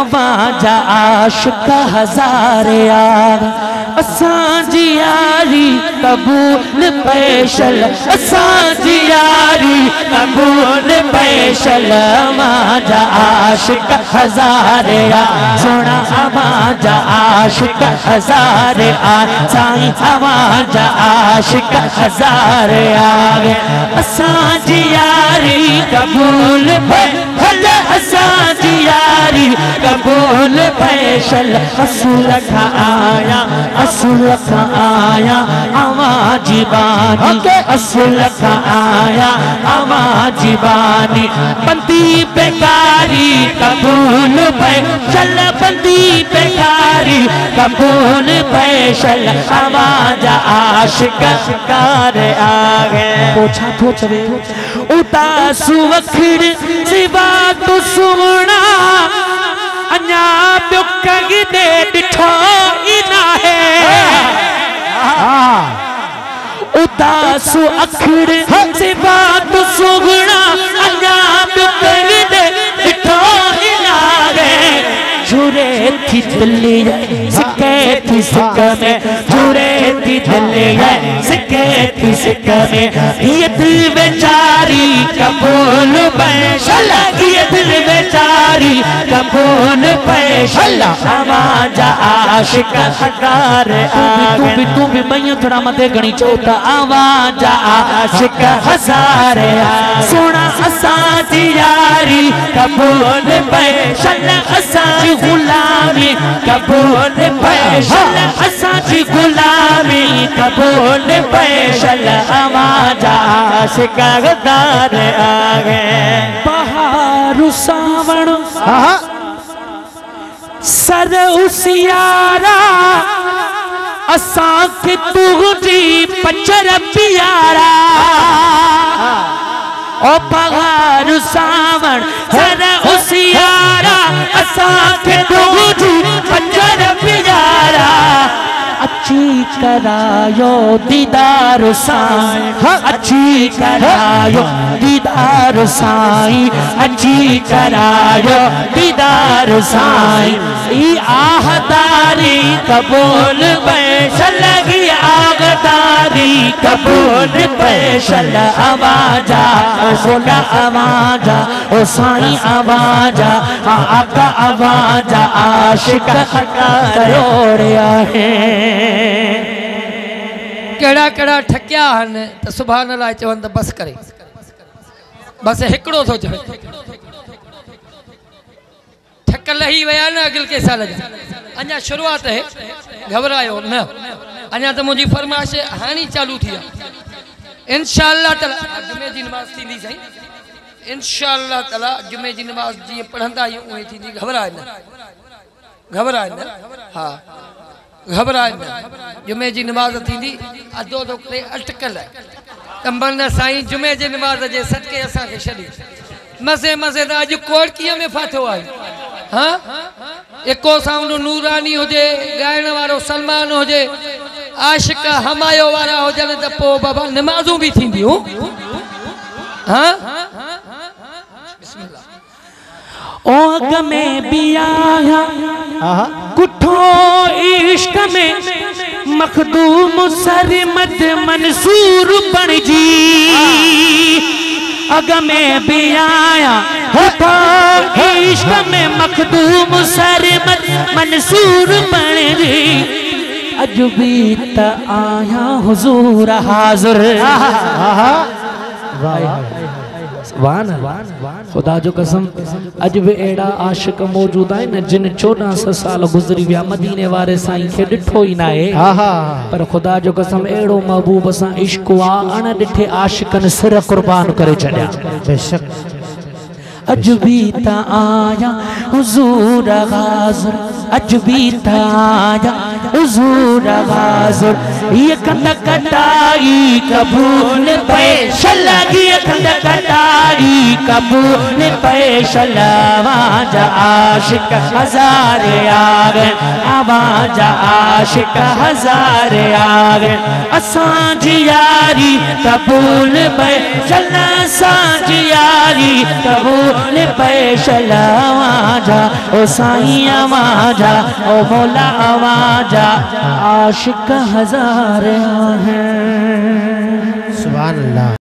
अवाजा आशिक हज़ारे यार असांजी यारी कबूल पैशल असांजी यारी कबूल पैशल अवाजा आशिक हज़ारे यार सोना अवाजा आशिक हज़ारे यार साईं अवाजा आशिक हज़ारे यार असांजी यारी कबूल पैशल असांजी यारी कबूल पैशल असूल खा आया आवाजी बानी असूल खा आया आवाजी बानी बंदी बेकारी कबूल पैशल बंदी बेकारी कबूल पैशल आवाजा आशिक शिकार आ गए पोछा थो चवे उदासु वखड़ सिवा तू सुना अन्या प्यो कगी दे दिठो इना है उदासु अखड़ सिवा तू सुना अन्या प्यो कगी दे दिठो इना है झूरे थी दिल्ली सिक्के थी सिक्क में झूरे थी दिल्ली सिक्के थी सिक्क में ये दिल बेचारी कबूल पैशल ये दिल बेचारी कबूल पैशल आवाजा आशिक हज़ार तू भी मैया थोड़ा मते गणी चौथा आवाजा आशिक हज़ार सोना असांजी यारी कबूल पैशल असांजी गुलामी कबूल पैशल असांजी गुलामी कबूल पैशल आवाजा आशिक हज़ार आ गए बहारू सावण सर उसियारा असां के तुझी पचर प्यारा ओ बहारू सावण सर उसियारा असां के तुझी पचर प्यारा अच्छी करायो दीदार साईं अच्छी करायो दीदार साईं अच्छी करायो दीदार साईं ई आहदारी कबूल पैशल लगी आगदारी कबूल पैशल आवाजा सोना आवाजा ओ साईं आवाजा आका आवाजा आशिक करोड़िया है केड़ा केड़ा ठकिया हन त सुभान अल्लाह चवन त बस करे बस हिकड़ो थो चवे ठक लही वया न अगल के साल अञा शुरुआत है घबरायो न अञा त मुजी फरमाइश हानी चालू थी इंशाअल्लाह ताला जुमे जी नमाज थींदी सही इंशाअल्लाह ताला जुमे जी नमाज जी पढ़ंदा आहियूं उहे थींदी घबराए न हां घबराए न जुमे जी नमाज थींदी अदो अदो करे अटकल त मन साईं जुमे जी नमाज जे सदके असां के छडी मज़े मज़े दा अज कोड़कीअ में फाथो आहे हां एको साउंड नूरानी होजे गायण वारो सलमान होजे आशिक हमायो वारा होजन त पो बाबा नमाजूं भी थींदियूं हां बिस्मिल्लाह ओ अग में भी आया कुठो इश्क में मखदूम सरमद मंसूर बन जी अग में भी आया कुठो इश्क में मखदूम सरमद मंसूर बन जी अज भी त आया हुजूर हाज़िर खुदा जो कसम अज भी एड़ा आशिक मौजूद है न जिन 1400 साल गुजरी विया मदीने वारे साईं के डिठो ही ना है पर खुदा जो कसम एड़ो महबूब सा इश्क वा अण डिठे आशिकन सिर कुर्बान करे छड्या बेशक अज भी त आया हुजूर हाज़िर अज भी त आया हुजूर हाज़िर ये कंद कटाई कबूल पेश लगी कंद कटाई कबूल पेश आवाज आशिक हजार आ गए आवाज आशिक हजार आ गए असांजी यारी कबूल पेश असांजी यारी कबूल पेश आवाजा ओ साईं आवाजा ओ मौला आवाजा आशिक हजार हैं। सुभान अल्लाह।